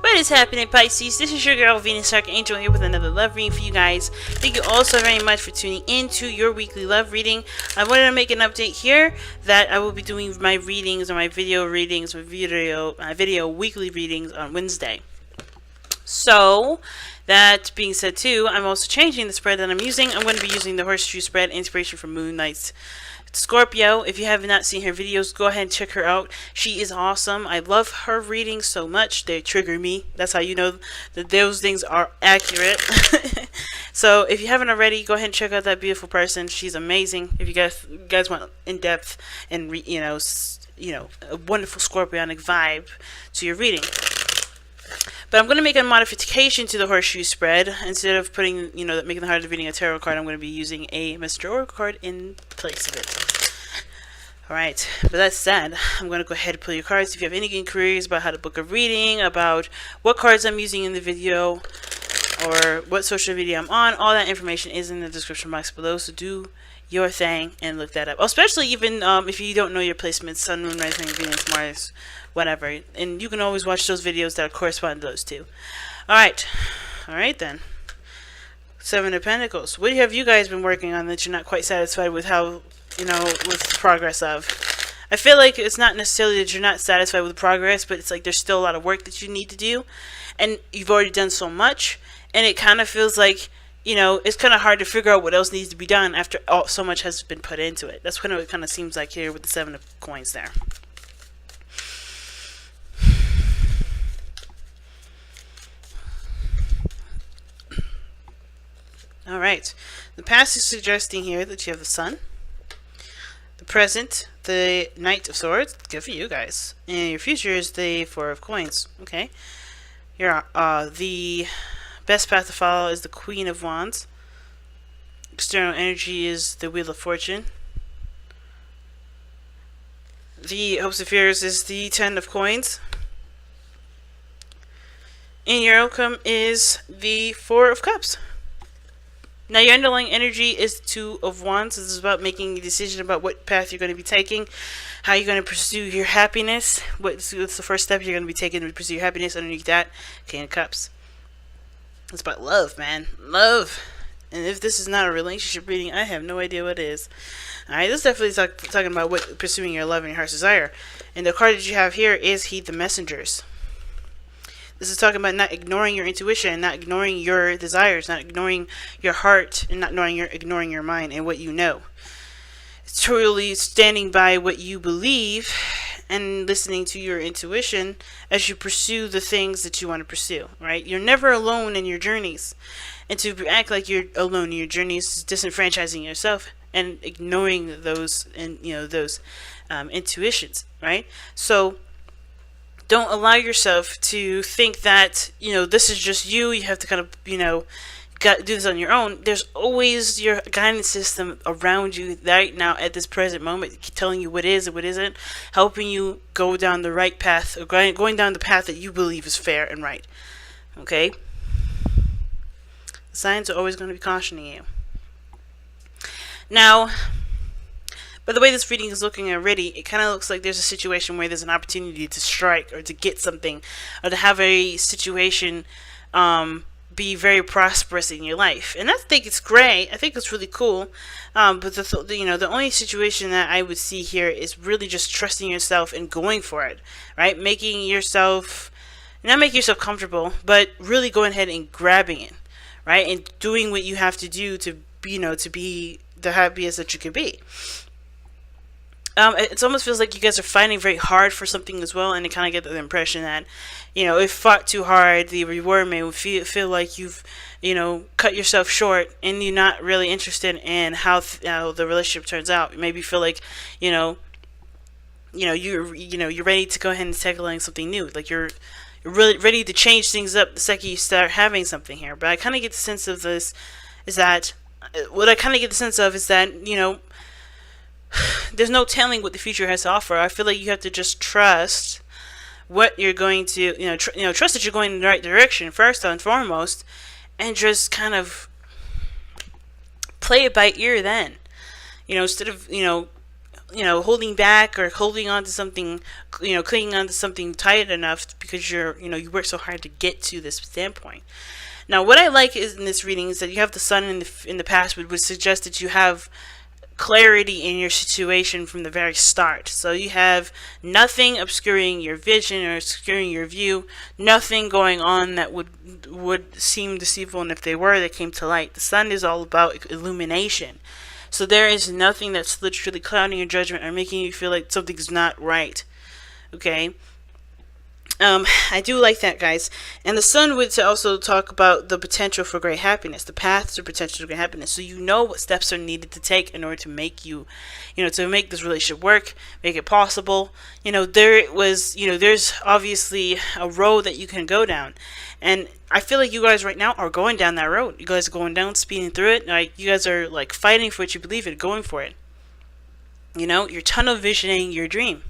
What is happening, Pisces? This is your girl, Venus Archangel, here with another love reading for you guys. Thank you all so very much for tuning in to your weekly love reading. I wanted to make an update here that I will be doing my readings or my video readings or video weekly readings on Wednesday. So, that being said too, I'm also changing the spread that I'm using. I'm going to be using the horseshoe spread, inspiration from Moon Knight's Scorpio. If you have not seen her videos, go ahead and check her out. She is awesome. I love her readings so much. They trigger me. That's how you know that those things are accurate. So if you haven't already, go ahead and check out that beautiful person. She's amazing. If you guys want in-depth and a wonderful scorpionic vibe to your reading. But I'm going to make a modification to the horseshoe spread. Instead of putting, making the heart of reading a tarot card, I'm going to be using a Mr. Oracle card in place of it. Alright, but that said, I'm going to go ahead and pull your cards. If you have any inquiries about how to book a reading, about what cards I'm using in the video, or what social media I'm on, all that information is in the description box below. So do your thing and look that up. Especially even if you don't know your placements, Sun, Moon, Rising, Venus, Mars, whatever. And you can always watch those videos that correspond to those two. Alright then. Seven of Pentacles. What have you guys been working on that you're not quite satisfied with how, with the progress of? I feel like it's not necessarily that you're not satisfied with the progress, but it's like there's still a lot of work that you need to do. And you've already done so much. And it kind of feels like, it's kind of hard to figure out what else needs to be done after so much has been put into it. That's what it kind of seems like here with the Seven of Coins there. Alright, the past is suggesting here that you have the Sun, the present, the Knight of Swords, good for you guys, and your future is the Four of Coins, okay? The best path to follow is the Queen of Wands, external energy is the Wheel of Fortune, the hopes and fears is the Ten of Coins, and your outcome is the Four of Cups. Now, your underlying energy is Two of Wands. This is about making a decision about what path you're going to be taking, how you're going to pursue your happiness. What's the first step you're going to be taking to pursue your happiness? Underneath that, King of Cups. It's about love, man. Love. And if this is not a relationship reading, I have no idea what is. Alright, this is definitely talking about pursuing your love and your heart's desire. And the card that you have here is Heed the Messengers. This is talking about not ignoring your intuition, not ignoring your desires, not ignoring your heart, and not ignoring your mind and what you know. It's truly standing by what you believe and listening to your intuition as you pursue the things that you want to pursue, right? You're never alone in your journeys. And to act like you're alone in your journeys is disenfranchising yourself and ignoring those intuitions, right? So don't allow yourself to think that, this is just you. You have to kind of, do this on your own. There's always your guidance system around you right now at this present moment, telling you what is and what isn't, helping you go down the right path, or going down the path that you believe is fair and right. Okay? The signs are always going to be cautioning you. Now, by the way this reading is looking already, it kind of looks like there's a situation where there's an opportunity to strike or to get something or to have a situation be very prosperous in your life. And I think it's great. I think it's really cool. But the only situation that I would see here is really just trusting yourself and going for it, right? Not making yourself comfortable, but really going ahead and grabbing it, right? And doing what you have to do to be the happiest that you can be. It almost feels like you guys are fighting very hard for something as well, and I kind of get the impression that, if fought too hard, the reward may feel like you've, cut yourself short, and you're not really interested in how the relationship turns out. You maybe feel like, you're ready to go ahead and tackle on something new, like you're really ready to change things up the second you start having something here. But I kind of get the sense of this is that there's no telling what the future has to offer. I feel like you have to just trust what you're going to, trust that you're going in the right direction first and foremost, and just kind of play it by ear then. Instead of, holding back or holding on to something, clinging on to something tight enough because you work so hard to get to this standpoint. Now, what I like is in this reading is that you have the sun in the past, which would suggest that you have clarity in your situation from the very start. So you have nothing obscuring your vision or obscuring your view, nothing going on that would seem deceitful, and if they were, they came to light. The sun is all about illumination. So there is nothing that's literally clouding your judgment or making you feel like something's not right. Okay? I do like that, guys. And the sun would also talk about the potential for great happiness, the paths to potential to great happiness. So you know what steps are needed to take in order to make to make this relationship work, make it possible. There's obviously a road that you can go down. And I feel like you guys right now are going down that road. You guys are going down, speeding through it. Like, you guys are like fighting for what you believe in, going for it. You're tunnel visioning your dream.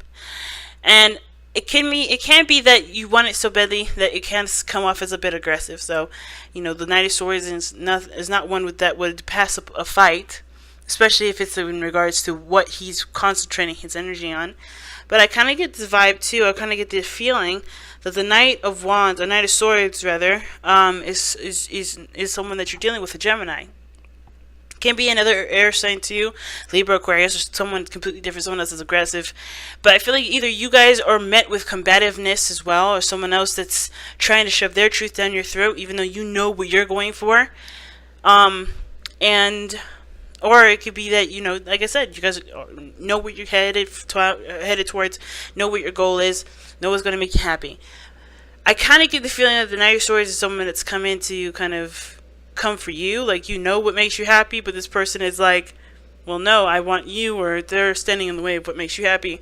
And it can be that you want it so badly that it can come off as a bit aggressive. So, the Knight of Swords is not one that would pass up a fight, especially if it's in regards to what he's concentrating his energy on. But I kind of get the vibe too. I kind of get the feeling that the Knight of Wands, or Knight of Swords rather, is someone that you're dealing with, a Gemini. Can be another air sign too, Libra, Aquarius, or someone completely different, someone else is aggressive. But I feel like either you guys are met with combativeness as well, or someone else that's trying to shove their truth down your throat, even though you know what you're going for. Or it could be that, like I said, you guys know what you're headed towards, know what your goal is, know what's going to make you happy. I kind of get the feeling that the Knight of Swords is someone that's come in to kind of come for you, like what makes you happy, but this person is like, well, no, I want you, or they're standing in the way of what makes you happy.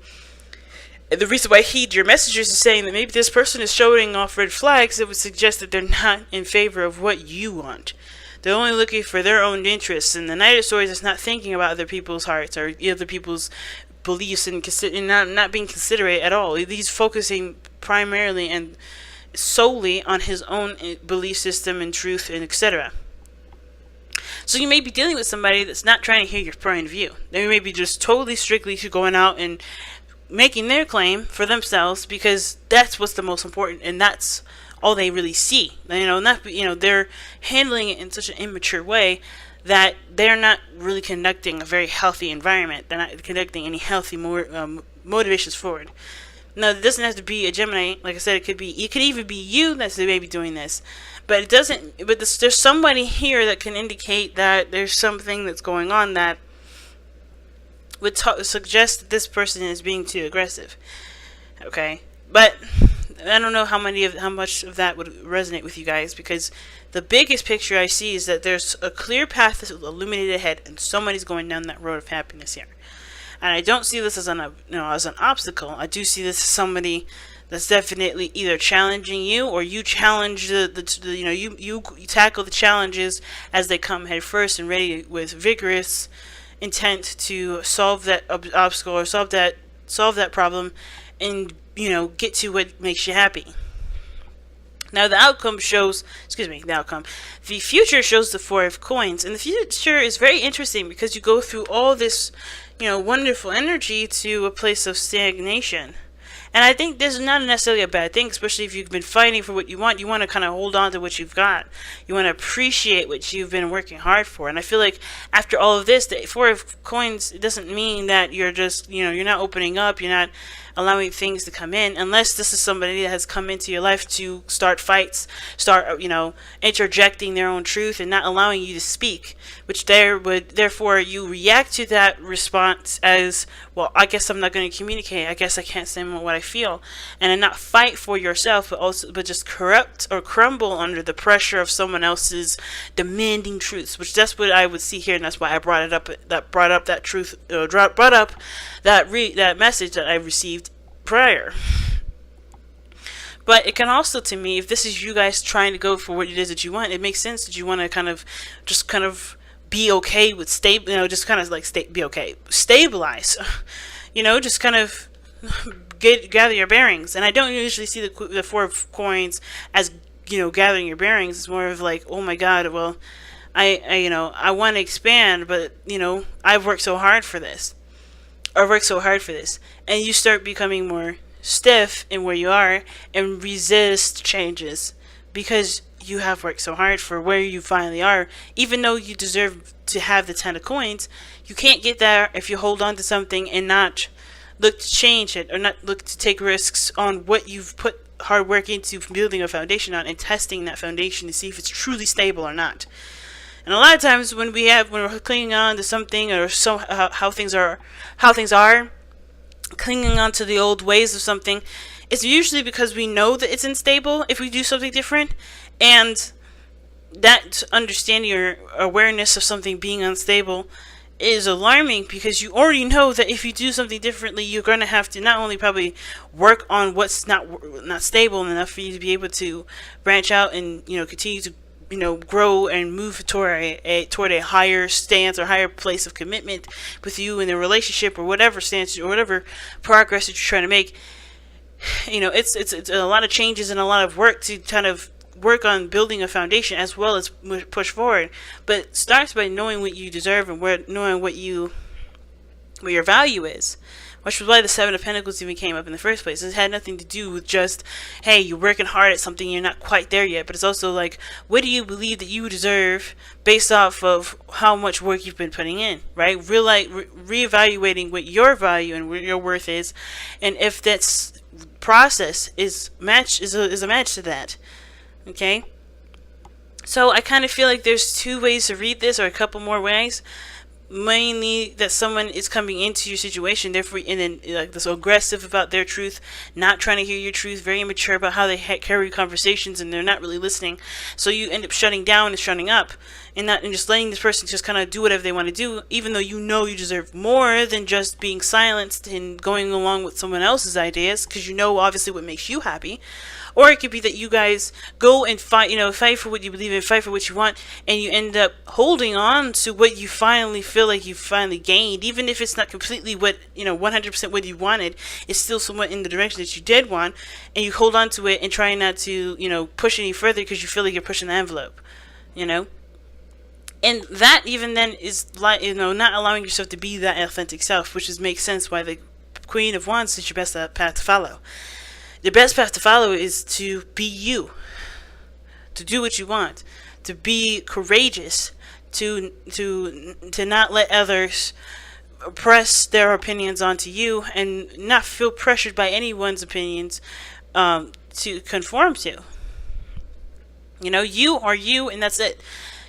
And the reason why I heed your messages is saying that maybe this person is showing off red flags that would suggest that they're not in favor of what you want. They're only looking for their own interests, and the Knight of Swords is not thinking about other people's hearts or other people's beliefs and not being considerate at all. He's focusing primarily and solely on his own belief system and truth and etc. So you may be dealing with somebody that's not trying to hear your point of view. They may be just totally strictly going out and making their claim for themselves because that's what's the most important, and that's all they really see. They're handling it in such an immature way that they're not really conducting a very healthy environment. They're not conducting any healthy motivations forward. Now, it doesn't have to be a Gemini. Like I said, it could even be you that's maybe doing this. But it doesn't. But there's somebody here that can indicate that there's something that's going on that would suggest that this person is being too aggressive. Okay, but I don't know how much of that would resonate with you guys, because the biggest picture I see is that there's a clear path that's illuminated ahead, and somebody's going down that road of happiness here. And I don't see this as an obstacle. I do see this as somebody that's definitely either challenging you, or you challenge you tackle the challenges as they come head first and ready with vigorous intent to solve that obstacle or solve that problem, and get to what makes you happy. Now the future shows the Four of Coins, and the future is very interesting because you go through all this wonderful energy to a place of stagnation. And I think this is not necessarily a bad thing, especially if you've been fighting for what you want. You want to kind of hold on to what you've got. You want to appreciate what you've been working hard for. And I feel like after all of this, the Four of Coins, it doesn't mean that you're just, you're not opening up, you're not allowing things to come in, unless this is somebody that has come into your life to start fights, start, interjecting their own truth and not allowing you to speak, which therefore you react to that response as, well, I guess I'm not going to communicate, I guess I can't say what I feel, and then not fight for yourself, but just corrupt or crumble under the pressure of someone else's demanding truths, which that's what I would see here, and that's why I brought up that message that I received prior. But it can also, to me, if this is you guys trying to go for what it is that you want, it makes sense that you want to kind of be okay with be okay, stabilize, just kind of gather your bearings. And I don't usually see the Four of Coins as gathering your bearings. It's more of like, oh my God, well, I want to expand, but I've worked so hard for this. or work so hard for this, and you start becoming more stiff in where you are and resist changes because you have worked so hard for where you finally are. Even though you deserve to have the 10 of coins, you can't get there if you hold on to something and not look to change it, or not look to take risks on what you've put hard work into building a foundation on and testing that foundation to see if it's truly stable or not. And a lot of times when we're clinging on to something, or how things are, clinging on to the old ways of something, it's usually because we know that it's unstable if we do something different. And that understanding or awareness of something being unstable is alarming, because you already know that if you do something differently, you're going to have to not only probably work on what's not stable enough for you to be able to branch out and continue to grow and move toward a higher stance or higher place of commitment with you in a relationship, or whatever stance or whatever progress that you're trying to make. It's a lot of changes and a lot of work to kind of work on building a foundation as well as push forward. But it starts by knowing what you deserve and knowing what your value is. Which was why the 7 of Pentacles even came up in the first place. It had nothing to do with just, hey, you're working hard at something, you're not quite there yet. But it's also like, what do you believe that you deserve based off of how much work you've been putting in, right? Reevaluating what your value and what your worth is, and if that process is a match to that. Okay? So I kind of feel like there's 2 ways to read this, or a couple more ways. Mainly that someone is coming into your situation, therefore, and then like this aggressive about their truth, not trying to hear your truth, very immature about how they carry conversations, and they're not really listening. So you end up shutting down and shutting up, and just letting this person just kind of do whatever they want to do, even though you know you deserve more than just being silenced and going along with someone else's ideas, because you know obviously what makes you happy. Or it could be that you guys go and fight for what you believe in, fight for what you want, and you end up holding on to what you finally feel like you finally gained, even if it's not completely what 100% what you wanted. It's still somewhat in the direction that you did want, and you hold on to it and try not to push any further because you feel like you're pushing the envelope, And that even then is like not allowing yourself to be that authentic self, which makes sense why the Queen of Wands is your best path to follow. The best path to follow is to be you, to do what you want, to be courageous, to not let others press their opinions onto you, and not feel pressured by anyone's opinions to conform to. You are you, and that's it.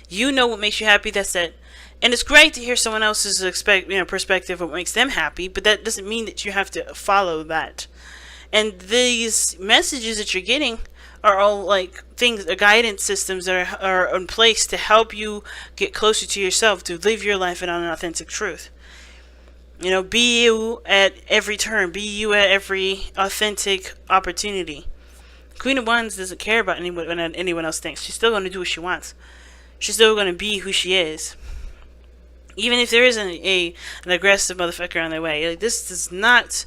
You know what makes you happy. That's it. And it's great to hear someone else's perspective of what makes them happy, but that doesn't mean that you have to follow that. And these messages that you're getting are all like things, guidance systems that are in place to help you get closer to yourself, to live your life in an authentic truth. Be you at every turn. Be you at every authentic opportunity. Queen of Wands doesn't care about anyone else thinks. She's still going to do what she wants. She's still going to be who she is. Even if there isn't an aggressive motherfucker on their way. Like, this does not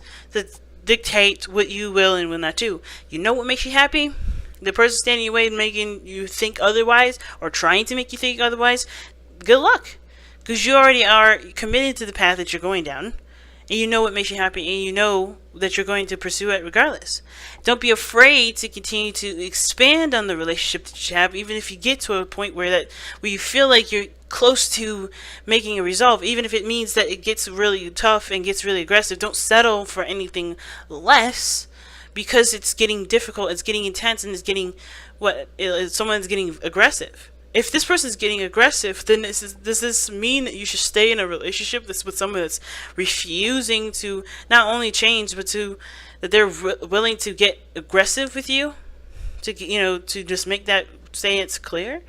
dictate what you will and will not do. You know what makes you happy? The person standing in your way making you think otherwise, or trying to make you think otherwise, good luck. Because you already are committed to the path that you're going down. And you know what makes you happy, and you know that you're going to pursue it regardless. Don't be afraid to continue to expand on the relationship that you have, even if you get to a point where you feel like you're close to making a resolve, even if it means that it gets really tough and gets really aggressive. Don't settle for anything less, because it's getting difficult, it's getting intense, and it's getting someone's getting aggressive. If this person's getting aggressive, then does this mean that you should stay in a relationship with someone that's refusing to not only change, but that they're willing to get aggressive with you, to just make that stance clear?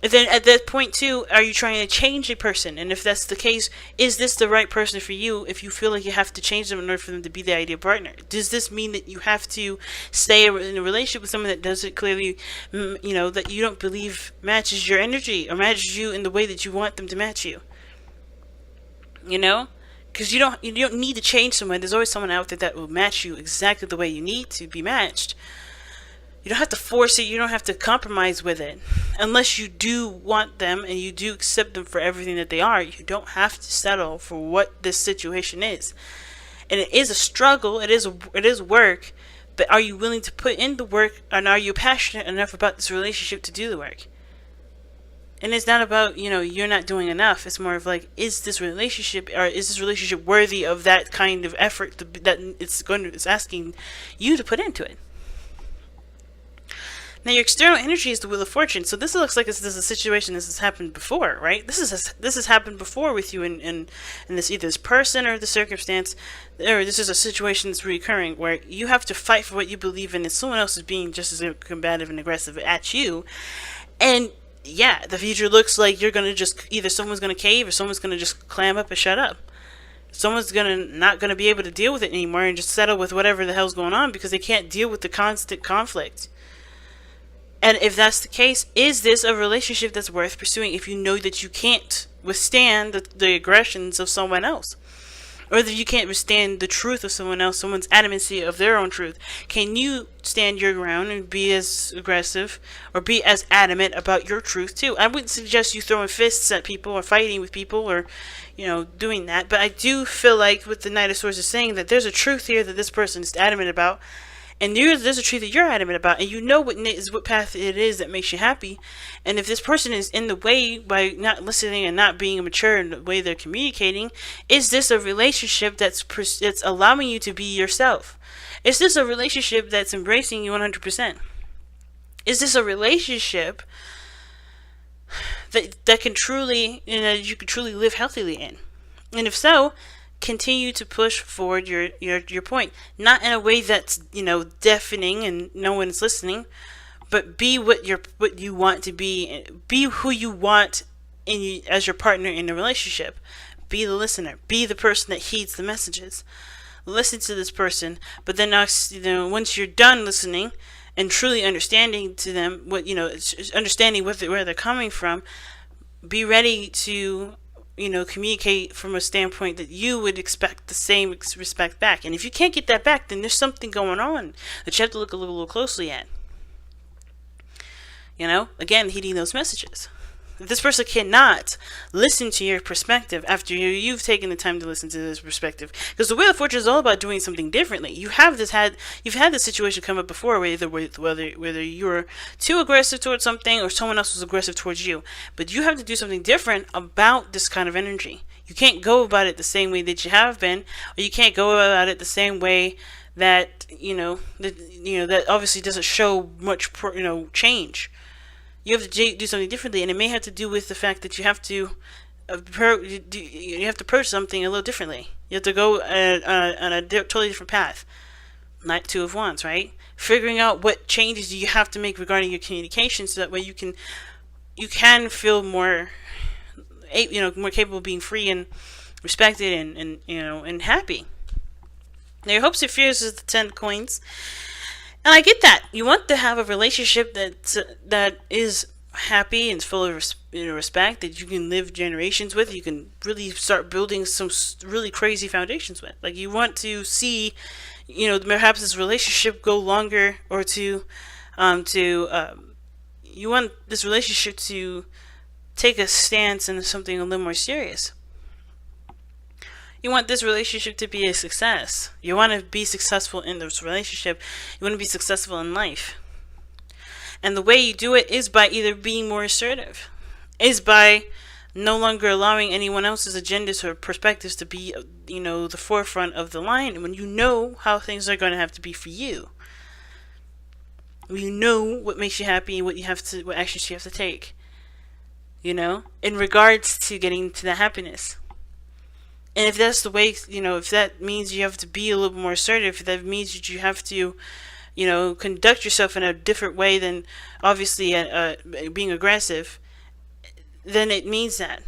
And then at that point too, are you trying to change a person? And if that's the case, is this the right person for you if you feel like you have to change them in order for them to be the ideal partner? Does this mean that you have to stay in a relationship with someone that doesn't clearly, that you don't believe matches your energy or matches you in the way that you want them to match you? Because you don't need to change someone. There's always someone out there that will match you exactly the way you need to be matched. You don't have to force it. You don't have to compromise with it. Unless you do want them and you do accept them for everything that they are, you don't have to settle for what this situation is. And it is a struggle. It is work. But are you willing to put in the work, and are you passionate enough about this relationship to do the work? And it's not about, you're not doing enough. It's more of like, is this relationship worthy of that kind of effort that it's asking you to put into it? Now, your external energy is the Wheel of Fortune. So this looks like this is a situation this has happened before, right? This has happened before with you in this, either this person or the circumstance, or this is a situation that's recurring where you have to fight for what you believe in, and someone else is being just as combative and aggressive at you. And yeah, the future looks like you're going to just, either someone's going to cave or someone's going to just clam up and shut up. Someone's not going to be able to deal with it anymore and just settle with whatever the hell's going on because they can't deal with the constant conflict. And if that's the case, is this a relationship that's worth pursuing if you know that you can't withstand the aggressions of someone else? Or that you can't withstand the truth of someone else, someone's adamancy of their own truth? Can you stand your ground and be as aggressive or be as adamant about your truth too? I wouldn't suggest you throwing fists at people or fighting with people or, doing that. But I do feel like what the Knight of Swords is saying, that there's a truth here that this person is adamant about. And there's a truth that you're adamant about, and you know what path it is that makes you happy. And if this person is in the way by not listening and not being mature in the way they're communicating, is this a relationship that's allowing you to be yourself? Is this a relationship that's embracing you 100%? Is this a relationship that can truly, you can truly live healthily in? And if so, continue to push forward your point, not in a way that's deafening and no one's listening, but be what you want to be who you want as your partner in the relationship. Be the listener, be the person that heeds the messages. Listen to this person, but then once you're done listening and truly understanding to them understanding where they're coming from, be ready to communicate from a standpoint that you would expect the same respect back. And if you can't get that back, then there's something going on that you have to look a little closely at. Again, heeding those messages. If this person cannot listen to your perspective after you've taken the time to listen to this perspective, because the Wheel of Fortune is all about doing something differently. You've had this situation come up before, whether you were too aggressive towards something or someone else was aggressive towards you. But you have to do something different about this kind of energy. You can't go about it the same way that you have been, or you can't go about it the same way that that obviously doesn't show much change. You have to do something differently, and it may have to do with the fact that you have to approach something a little differently. You have to go on a totally different path. Knight 2 of Wands, right? Figuring out what changes do you have to make regarding your communication, so that way you can feel more more capable of being free and respected and happy. Now, your hopes and fears is the 10 coins. And I get that. You want to have a relationship that is happy and full of respect, that you can live generations with, you can really start building some really crazy foundations with. Like, you want to see, perhaps this relationship go longer, or you want this relationship to take a stance into something a little more serious. You want this relationship to be a success. You want to be successful in this relationship. You want to be successful in life. And the way you do it is by either being more assertive, is by no longer allowing anyone else's agendas or perspectives to be, the forefront of the line, when you know how things are going to have to be for you. You know what makes you happy and what actions you have to take. In regards to getting to the happiness. And if that's the way, if that means you have to be a little more assertive, if that means that you have to, conduct yourself in a different way than obviously being aggressive, then it means that.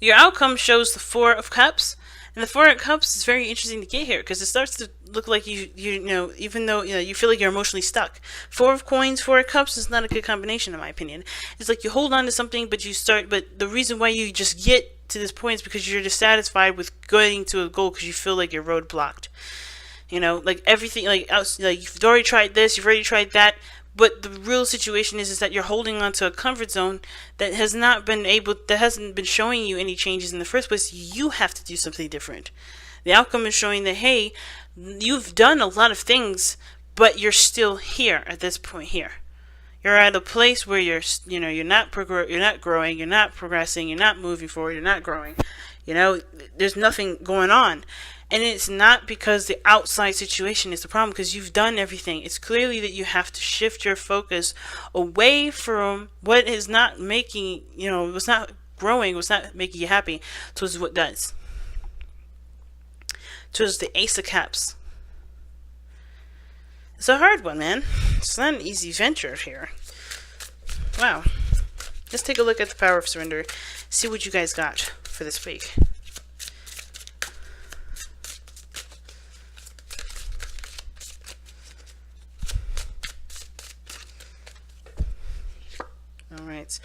Your outcome shows the 4 of Cups. And the 4 of Cups is very interesting to get here, because it starts to look like you even though you feel like you're emotionally stuck. 4 of Coins, 4 of Cups is not a good combination, in my opinion. It's like you hold on to something, but the reason why you just get to this point is because you're dissatisfied with going to a goal because you feel like you're roadblocked. You know, like everything, like you've already tried this, you've already tried that, but the real situation is that you're holding on to a comfort zone that hasn't been showing you any changes in the first place. You have to do something different. The outcome is showing that, hey, you've done a lot of things, but you're still here at this point here. You're at a place where you're not growing, you're not progressing, you're not moving forward, you're not growing. There's nothing going on. And it's not because the outside situation is the problem, because you've done everything. It's clearly that you have to shift your focus away from what is not making, what's not growing, what's not making you happy, towards what does. Towards the Ace of Cups. It's a hard one, man. It's not an easy venture here. Wow. Let's take a look at the Power of Surrender. See what you guys got for this week. Alright.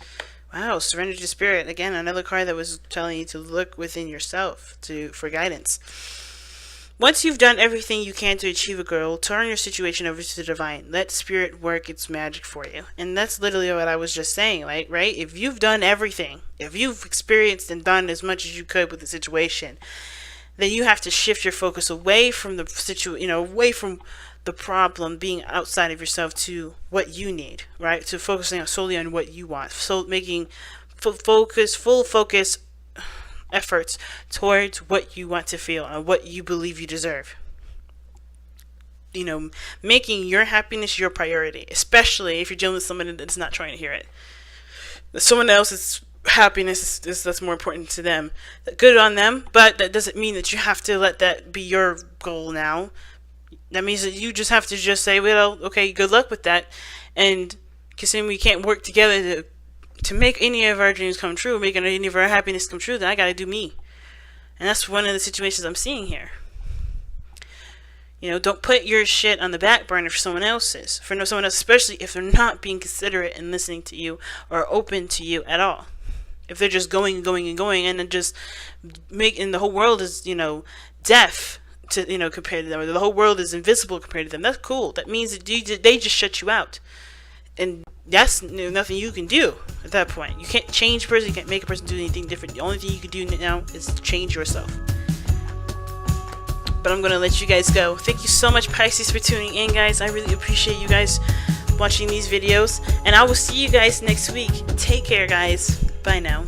Wow, Surrender to Spirit. Again, another card that was telling you to look within yourself for guidance. Once you've done everything you can to achieve a goal, turn your situation over to the divine. Let Spirit work its magic for you. And that's literally what I was just saying, right? If you've done everything, if you've experienced and done as much as you could with the situation, then you have to shift your focus away from the away from the problem being outside of yourself to what you need, right? To focusing solely on what you want. So making full focus efforts towards what you want to feel and what you believe you deserve. Making your happiness your priority, especially if you're dealing with someone that's not trying to hear it. Someone else's happiness that's more important to them. Good on them, but that doesn't mean that you have to let that be your goal now. That means that you just have to just say, well, okay, good luck with that. And considering we can't work together to make any of our dreams come true, making any of our happiness come true, then I gotta do me. And that's one of the situations I'm seeing here. Don't put your shit on the back burner for someone else's. For someone else, especially if they're not being considerate and listening to you or open to you at all. If they're just going and going and going and then just making the whole world is, deaf to, compared to them. Or the whole world is invisible compared to them. That's cool. That means that they just shut you out. And that's nothing you can do at that point. You can't change a person. You can't make a person do anything different. The only thing you can do now is change yourself. But I'm going to let you guys go. Thank you so much, Pisces, for tuning in, guys. I really appreciate you guys watching these videos. And I will see you guys next week. Take care, guys. Bye now.